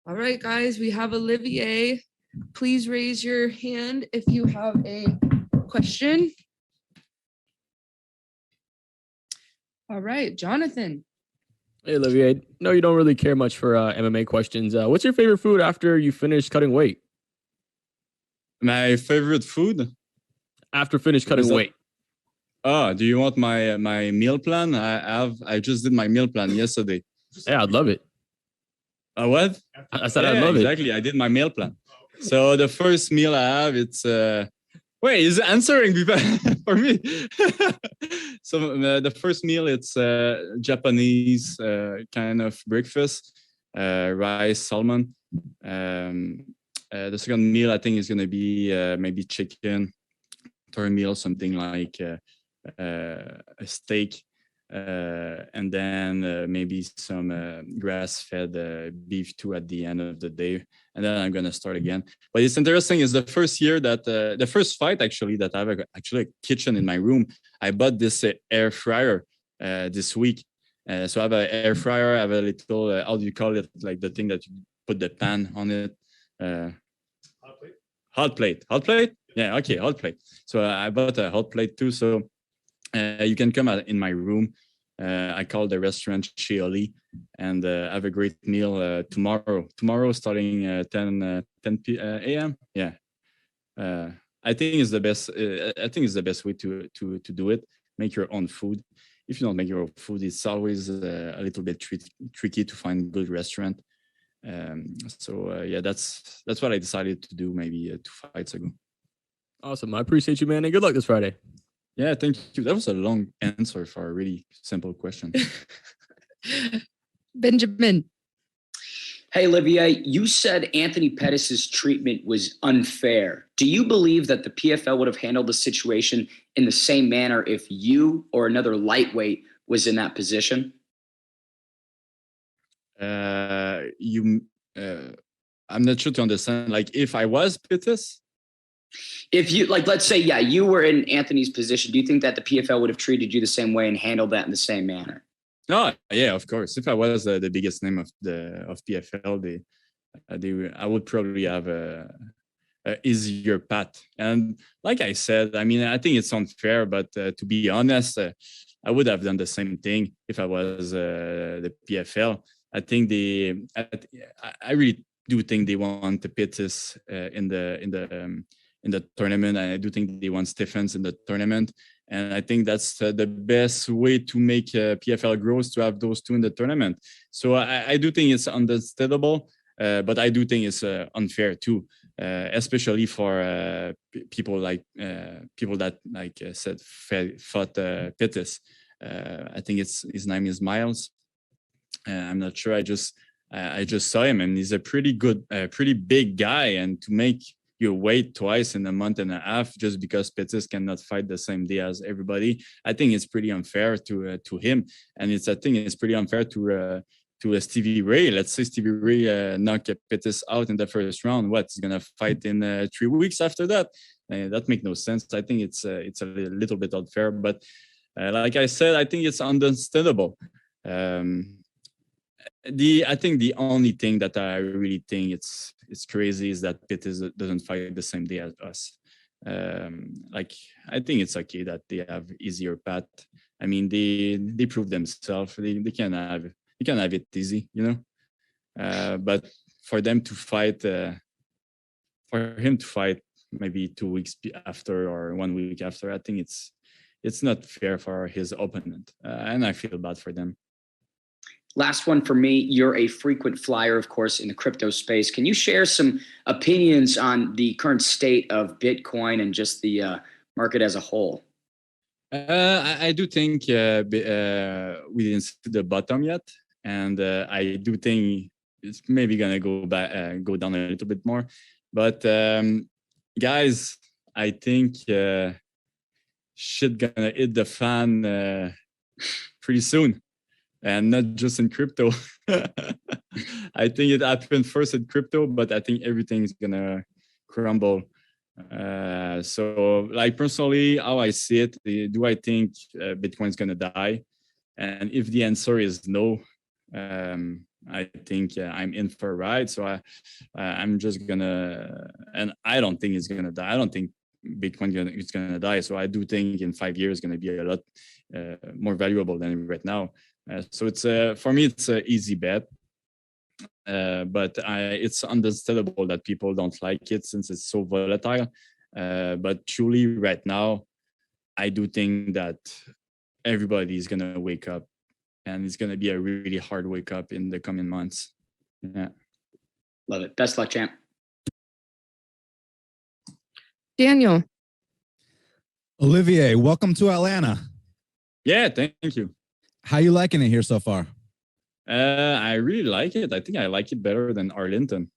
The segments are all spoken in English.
All right, guys, we have Olivier. Please raise your hand if you have a question. All right, Jonathan. Hey, Olivier. No, you don't really care much for MMA questions. What's your favorite food after you finish cutting weight? My favorite food? After finish cutting weight. Oh, do you want my meal plan? I just did my meal plan yesterday. Yeah, I'd love it. What? I said I'd love it. Exactly. I did my meal plan. So the first meal I have, it's wait, is answering for me. So the first meal, it's Japanese kind of breakfast, rice, salmon. The second meal, I think, is going to be maybe chicken, third meal, something like a steak, and then maybe some grass-fed beef too at the end of the day. And then I'm going to start again. But it's interesting is the first year that, the first fight actually that I have actually a kitchen in my room, I bought this air fryer this week. So I have an air fryer, I have a little, how do you call it? Like the thing that you put the pan on it. Hot plate. Yeah, okay, hot plate. So I bought a hot plate too. So you can come in my room. I call the restaurant Shioli and have a great meal tomorrow. Tomorrow starting 10 a.m. Yeah. I think it's the best. I think it's the best way to do it. Make your own food. If you don't make your own food, it's always a little bit tricky to find good restaurant. Yeah, that's what I decided to do maybe 2 fights ago. Awesome. I appreciate you, man, and good luck this Friday. Yeah, thank you. That was a long answer for a really simple question. Benjamin. Hey, Olivier, you said Anthony Pettis' treatment was unfair. Do you believe that the PFL would have handled the situation in the same manner if you or another lightweight was in that position? I'm not sure to understand. Like, if I was Pettis? If you, like, let's say, yeah, you were in Anthony's position, do you think that the PFL would have treated you the same way and handled that in the same manner? Oh, yeah, of course. If I was the biggest name of PFL, I would probably have a easier path. And like I said, I mean, I think it's unfair, but to be honest, I would have done the same thing if I was the PFL. I think I really do think they want the Pettis in the tournament. And I do think they want Stephens in the tournament. And I think that's the best way to make PFL grow is to have those two in the tournament. So I do think it's understandable, but I do think it's unfair too, especially for people that, like I said, fought Pettis. I think his name is Miles. I'm not sure. I just saw him, and he's a pretty good, pretty big guy. And to make you wait twice in a month and a half just because Pettis cannot fight the same day as everybody, I think it's pretty unfair to him. And I think it's pretty unfair to Stevie Ray. Let's say Stevie Ray knock Pettis out in the first round. What, he's gonna fight in 3 weeks after that? That makes no sense. I think it's a little bit unfair, but like I said, I think it's understandable. I think the only thing that I really think it's crazy is that Pettis doesn't fight the same day as us. Like, I think it's okay that they have easier path. I mean, they prove themselves. They can have it easy, you know. But for them to fight, for him to fight maybe 2 weeks after or 1 week after, I think it's not fair for his opponent, and I feel bad for them. Last one for me. You're a frequent flyer, of course, in the crypto space. Can you share some opinions on the current state of Bitcoin and just the market as a whole? I do think we didn't see the bottom yet, and I do think it's maybe gonna go down a little bit more. But guys, I think shit gonna hit the fan pretty soon. And not just in crypto. I think it happened first in crypto, but I think everything is gonna crumble. So, like, personally, how I see it, do I think Bitcoin is gonna die? And if the answer is no, I think I'm in for a ride. So I'm just gonna, and I don't think it's gonna die. I don't think Bitcoin is gonna die. So I do think in 5 years it's gonna be a lot more valuable than right now. So it's for me it's an easy bet. But it's understandable that people don't like it since it's so volatile. But truly, right now, I do think that everybody is gonna wake up, and it's gonna be a really hard wake up in the coming months. Yeah. Love it. Best luck, champ. Daniel, Olivier, welcome to Atlanta. Yeah, thank you. How you liking it here so far? I really like it. I think I like it better than Arlington.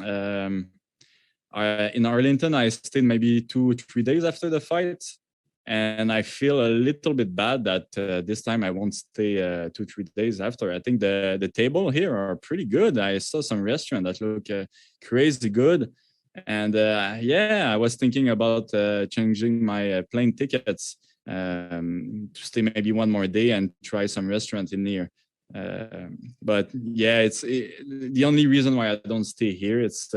In Arlington, I stayed maybe 2-3 days after the fight, and I feel a little bit bad that this time I won't stay 2-3 days after. I think the table here are pretty good. I saw some restaurant that look crazy good, and yeah, I was thinking about changing my plane tickets to stay maybe one more day and try some restaurant in here. But yeah, the only reason why I don't stay here. It's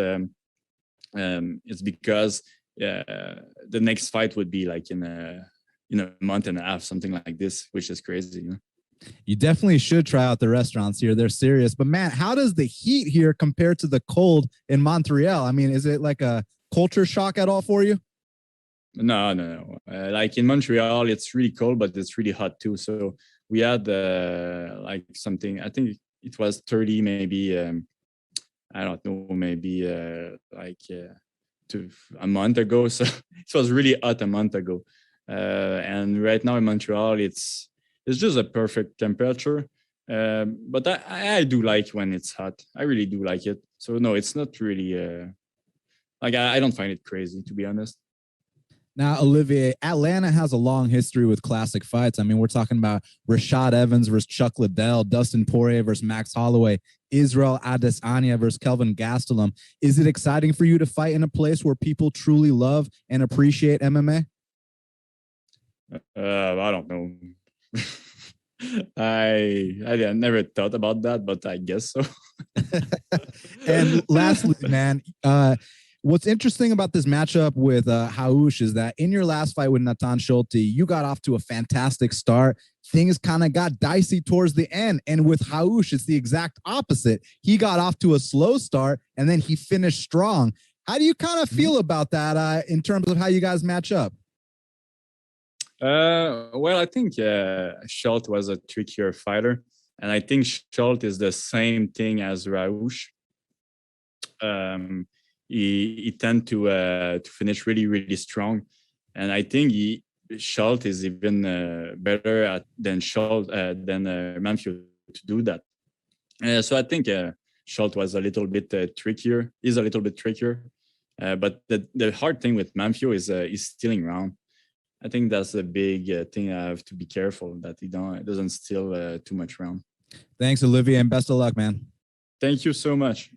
because the next fight would be like in a month and a half, something like this, which is crazy. You know? You definitely should try out the restaurants here. They're serious. But man, how does the heat here compare to the cold in Montreal? I mean, is it like a culture shock at all for you? No. Like in Montreal, it's really cold, but it's really hot too. So we had like something, I think it was 30, maybe, I don't know, maybe like a month ago. So it was really hot a month ago. And right now in Montreal, it's just a perfect temperature. But I do like when it's hot. I really do like it. So no, it's not really, like I don't find it crazy, to be honest. Now, Olivier, Atlanta has a long history with classic fights. I mean, we're talking about Rashad Evans versus Chuck Liddell, Dustin Poirier versus Max Holloway, Israel Adesanya versus Kelvin Gastelum. Is it exciting for you to fight in a place where people truly love and appreciate MMA? I don't know. I never thought about that, but I guess so. And lastly, man, what's interesting about this matchup with Raush is that in your last fight with Natan Schulte, you got off to a fantastic start. Things kind of got dicey towards the end. And with Raush, it's the exact opposite. He got off to a slow start, and then he finished strong. How do you kind of feel about that in terms of how you guys match up? Well, I think Schulte was a trickier fighter. And I think Schulte is the same thing as Raush. He tend to finish really, really strong, and I think Schulte is even better than Manfio to do that. So I think Schulte was a little bit trickier. Is a little bit trickier, but the hard thing with Manfio is stealing round. I think that's a big thing. I have to be careful that he doesn't steal too much round. Thanks, Olivier, and best of luck, man. Thank you so much.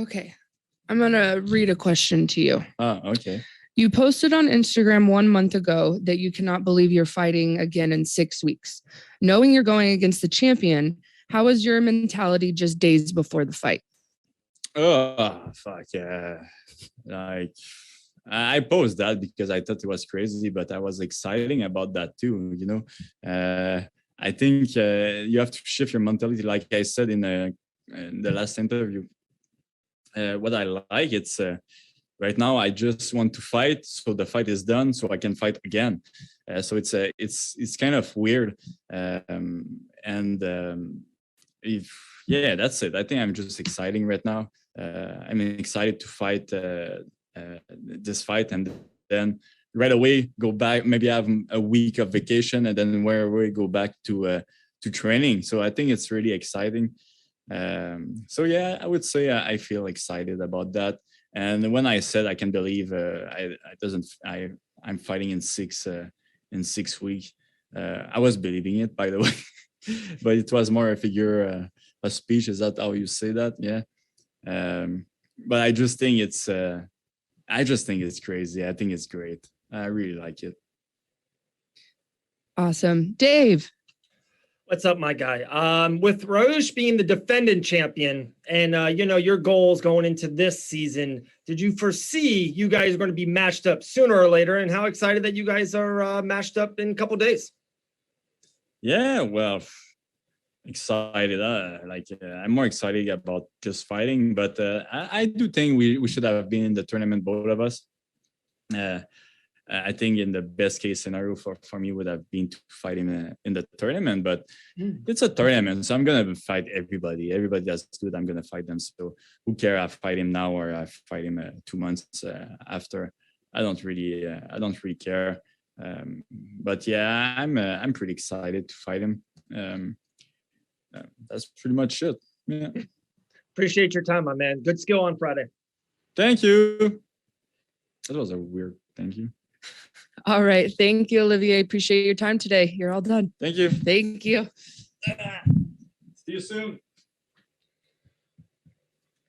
okay. I'm going to read a question to you. Okay. You posted on Instagram 1 month ago that you cannot believe you're fighting again in 6 weeks. Knowing you're going against the champion, how was your mentality just days before the fight? Oh, fuck yeah. Like, I posed that because I thought it was crazy, but I was exciting about that too, you know. I think you have to shift your mentality, like I said in the last interview. What I like, it's right now I just want to fight, so the fight is done, so I can fight again. So it's kind of weird, that's it. I think I'm just exciting right now. I'm excited to fight this fight, and then right away go back. Maybe have a week of vacation, and then where we go back to training. So I think it's really exciting. So yeah, I would say I feel excited about that. And when I said I can believe I'm fighting in 6 weeks, I was believing it, by the way, but it was more a figure of speech. Is that how you say that? Yeah. But I just think it's crazy. I think it's great. I really like it. Awesome. Dave. What's up, my guy? With Raush being the defending champion and, your goals going into this season, did you foresee you guys are going to be matched up sooner or later? And how excited that you guys are matched up in a couple of days? Yeah, well, excited. I'm more excited about just fighting, but I do think we should have been in the tournament, both of us. I think in the best case scenario for me would have been to fight him in the tournament, but it's a tournament, so I'm gonna fight everybody. Everybody that's good, I'm gonna fight them. So who care? I fight him now or I fight him 2 months after. I don't really care. But yeah, I'm pretty excited to fight him. That's pretty much it. Yeah. Appreciate your time, my man. Good skill on Friday. Thank you. That was a weird thank you. All right. Thank you, Olivier. Appreciate your time today. You're all done. Thank you. Thank you. See you soon.